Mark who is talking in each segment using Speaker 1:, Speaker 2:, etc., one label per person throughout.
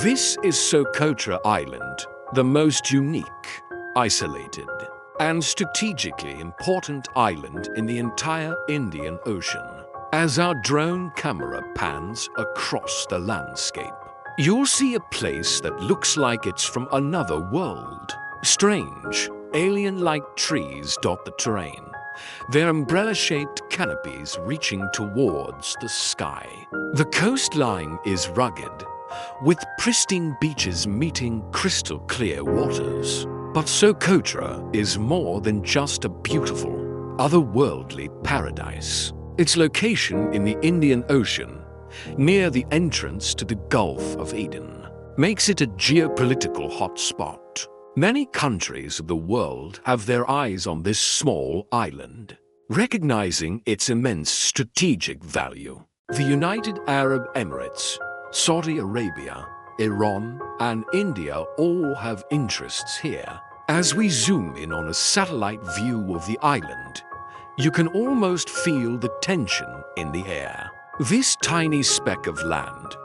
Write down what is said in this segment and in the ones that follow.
Speaker 1: This is Socotra Island, the most unique, isolated, and strategically important island in the entire Indian Ocean. As our drone camera pans across the landscape, you'll see a place that looks like it's from another world. Strange, alien-like trees dot the terrain, their umbrella-shaped canopies reaching towards the sky. The coastline is rugged, with pristine beaches meeting crystal-clear waters. But Socotra is more than just a beautiful, otherworldly paradise. Its location in the Indian Ocean, near the entrance to the Gulf of Eden, makes it a geopolitical hotspot. Many countries of the world have their eyes on this small island, recognizing its immense strategic value. The United Arab Emirates, Saudi Arabia, Iran, and India all have interests here. As we zoom in on a satellite view of the island, you can almost feel the tension in the air. This tiny speck of land,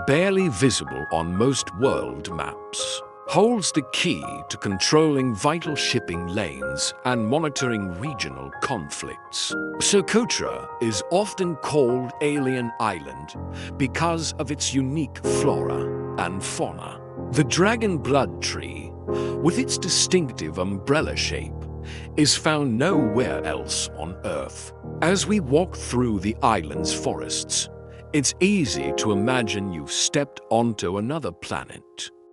Speaker 1: barely visible on most world maps, holds the key to controlling vital shipping lanes and monitoring regional conflicts. Socotra is often called Alien Island because of its unique flora and fauna. The dragon blood tree, with its distinctive umbrella shape, is found nowhere else on Earth. As we walk through the island's forests, it's easy to imagine you've stepped onto another planet.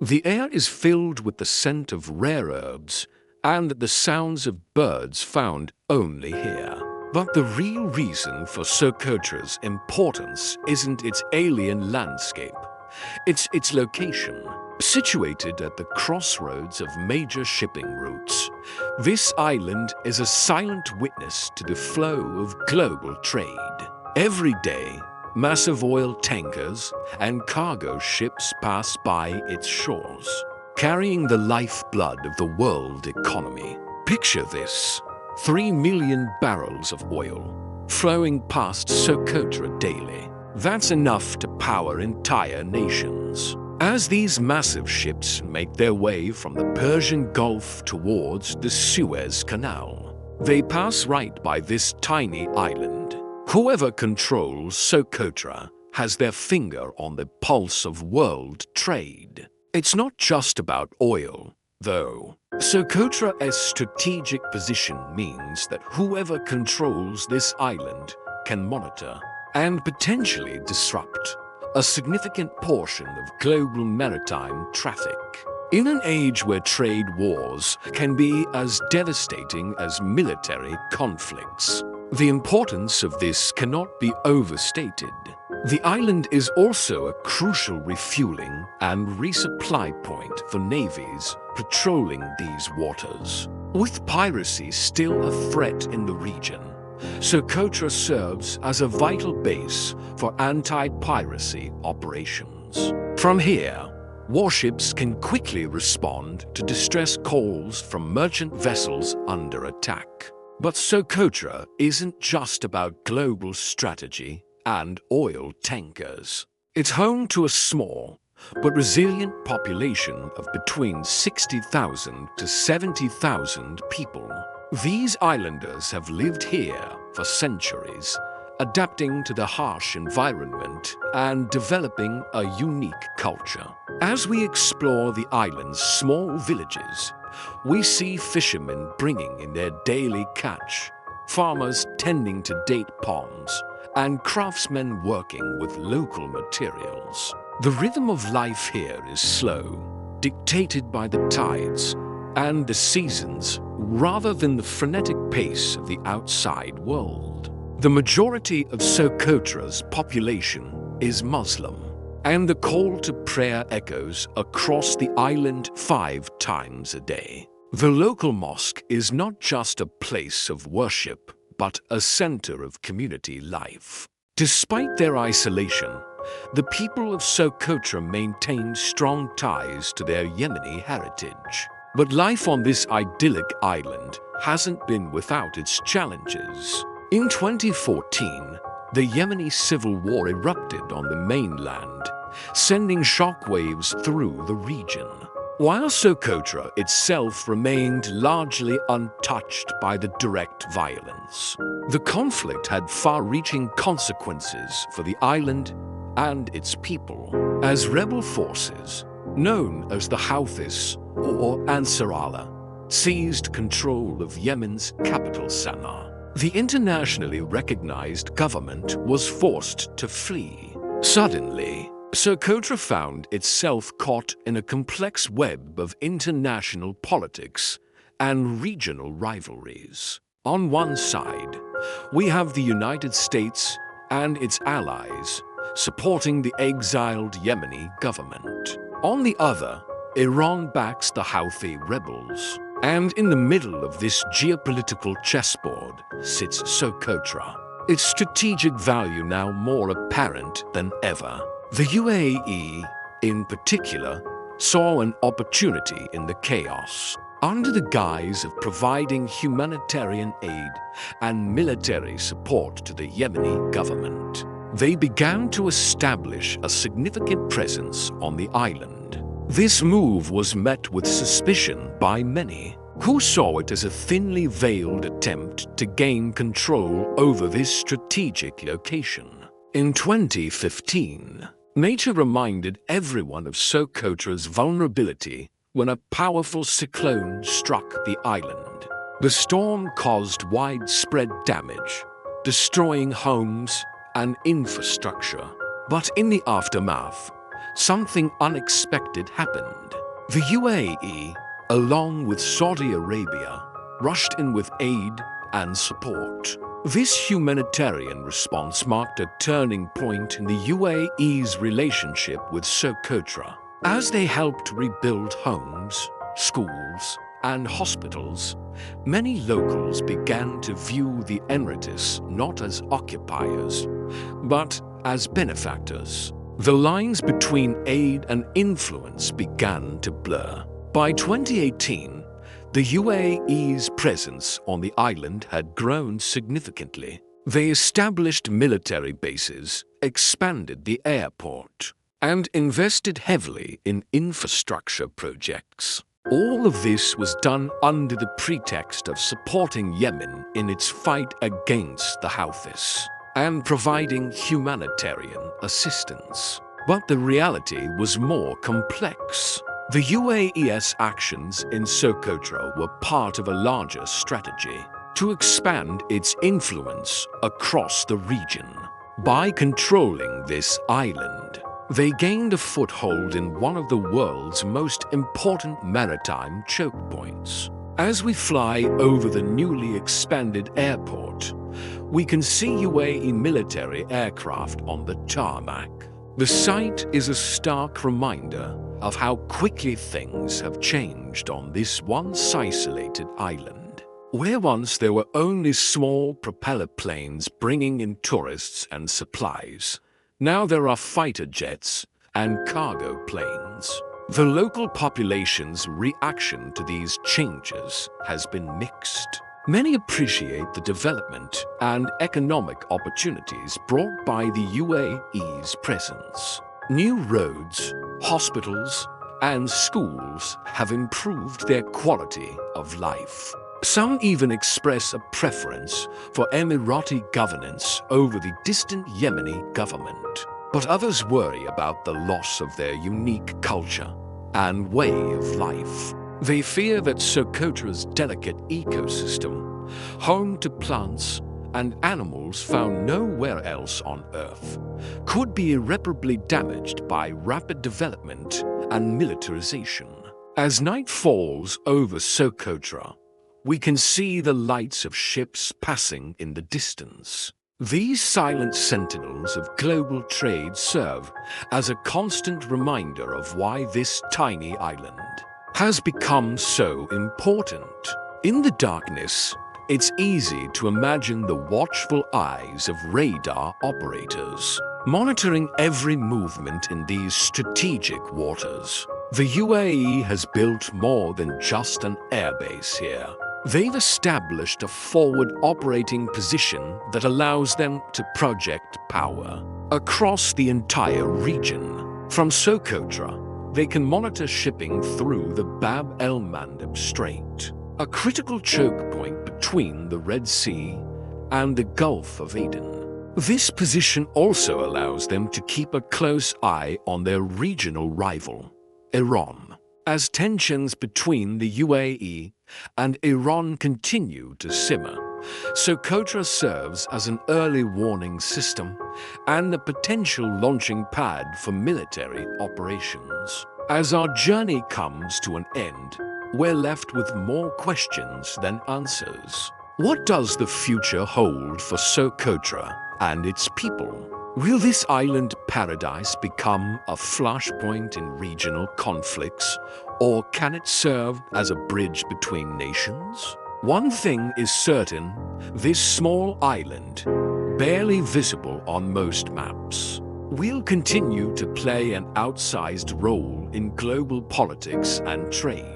Speaker 1: The air is filled with the scent of rare herbs and the sounds of birds found only here. But the real reason for Socotra's importance isn't its alien landscape. It's its location. Situated at the crossroads of major shipping routes, this island is a silent witness to the flow of global trade. Every day, massive oil tankers and cargo ships pass by its shores, carrying the lifeblood of the world economy. Picture this: 3 million barrels of oil flowing past Socotra daily. That's enough to power entire nations. As these massive ships make their way from the Persian Gulf towards the Suez Canal, they pass right by this tiny island. Whoever controls Socotra has their finger on the pulse of world trade. It's not just about oil, though. Socotra's strategic position means that whoever controls this island can monitor and potentially disrupt a significant portion of global maritime traffic. In an age where trade wars can be as devastating as military conflicts, the importance of this cannot be overstated. The island is also a crucial refueling and resupply point for navies patrolling these waters. With piracy still a threat in the region, Socotra serves as a vital base for anti-piracy operations. From here, warships can quickly respond to distress calls from merchant vessels under attack. But Socotra isn't just about global strategy and oil tankers. It's home to a small but resilient population of between 60,000 to 70,000 people. These islanders have lived here for centuries, adapting to the harsh environment and developing a unique culture. As we explore the island's small villages, we see fishermen bringing in their daily catch, farmers tending to date palms, and craftsmen working with local materials. The rhythm of life here is slow, dictated by the tides and the seasons, rather than the frenetic pace of the outside world. The majority of Socotra's population is Muslim, and the call to prayer echoes across the island 5 times a day. The local mosque is not just a place of worship, but a center of community life. Despite their isolation, the people of Socotra maintain strong ties to their Yemeni heritage. But life on this idyllic island hasn't been without its challenges. In 2014, the Yemeni civil war erupted on the mainland, sending shockwaves through the region. While Socotra itself remained largely untouched by the direct violence, the conflict had far-reaching consequences for the island and its people, as rebel forces, known as the Houthis or Ansarallah, seized control of Yemen's capital Sana'a. The internationally recognized government was forced to flee. Suddenly, Socotra found itself caught in a complex web of international politics and regional rivalries. On one side, we have the United States and its allies supporting the exiled Yemeni government. On the other, Iran backs the Houthi rebels. And in the middle of this geopolitical chessboard sits Socotra, its strategic value now more apparent than ever. The UAE, in particular, saw an opportunity in the chaos. Under the guise of providing humanitarian aid and military support to the Yemeni government, they began to establish a significant presence on the island. This move was met with suspicion by many, who saw it as a thinly veiled attempt to gain control over this strategic location. In 2015, nature reminded everyone of Socotra's vulnerability when a powerful cyclone struck the island. The storm caused widespread damage, destroying homes and infrastructure. But in the aftermath, something unexpected happened. The UAE, along with Saudi Arabia, rushed in with aid and support. This humanitarian response marked a turning point in the UAE's relationship with Socotra, as they helped rebuild homes, schools, and hospitals. Many locals began to view the Emirates not as occupiers, but as benefactors. The lines between aid and influence began to blur. By 2018, the UAE's presence on the island had grown significantly. They established military bases, expanded the airport, and invested heavily in infrastructure projects. All of this was done under the pretext of supporting Yemen in its fight against the Houthis and providing humanitarian assistance. But the reality was more complex. The UAE's actions in Socotra were part of a larger strategy to expand its influence across the region. By controlling this island, they gained a foothold in one of the world's most important maritime choke points. As we fly over the newly expanded airport, we can see UAE military aircraft on the tarmac. The sight is a stark reminder of how quickly things have changed on this once isolated island. Where once there were only small propeller planes bringing in tourists and supplies, now there are fighter jets and cargo planes. The local population's reaction to these changes has been mixed. Many appreciate the development and economic opportunities brought by the UAE's presence. New roads, hospitals, and schools have improved their quality of life. Some even express a preference for Emirati governance over the distant Yemeni government. But others worry about the loss of their unique culture and way of life. They fear that Socotra's delicate ecosystem, home to plants and animals found nowhere else on Earth, could be irreparably damaged by rapid development and militarization. As night falls over Socotra, we can see the lights of ships passing in the distance. These silent sentinels of global trade serve as a constant reminder of why this tiny island has become so important. In the darkness, it's easy to imagine the watchful eyes of radar operators, monitoring every movement in these strategic waters. The UAE has built more than just an airbase here. They've established a forward operating position that allows them to project power across the entire region. From Socotra, they can monitor shipping through the Bab el-Mandeb Strait, a critical choke point between the Red Sea and the Gulf of Aden. This position also allows them to keep a close eye on their regional rival, Iran. As tensions between the UAE and Iran continue to simmer, Socotra serves as an early warning system and a potential launching pad for military operations. As our journey comes to an end, we're left with more questions than answers. What does the future hold for Socotra and its people? Will this island paradise become a flashpoint in regional conflicts, or can it serve as a bridge between nations? One thing is certain, this small island, barely visible on most maps, will continue to play an outsized role in global politics and trade.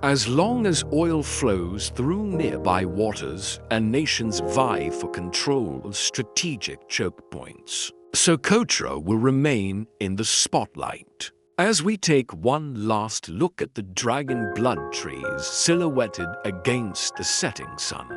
Speaker 1: As long as oil flows through nearby waters and nations vie for control of strategic choke points, Socotra will remain in the spotlight. As we take one last look at the dragon blood trees silhouetted against the setting sun,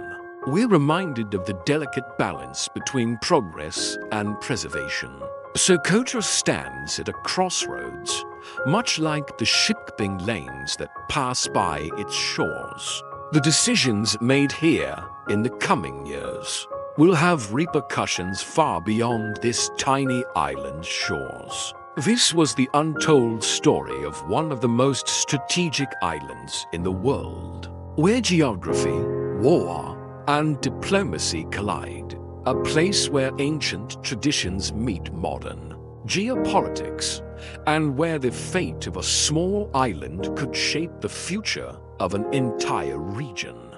Speaker 1: we're reminded of the delicate balance between progress and preservation. Socotra stands at a crossroads, much like the shipping lanes that pass by its shores. The decisions made here in the coming years will have repercussions far beyond this tiny island's shores. This was the untold story of one of the most strategic islands in the world, where geography, war, and diplomacy collide. A place where ancient traditions meet modern geopolitics, and where the fate of a small island could shape the future of an entire region.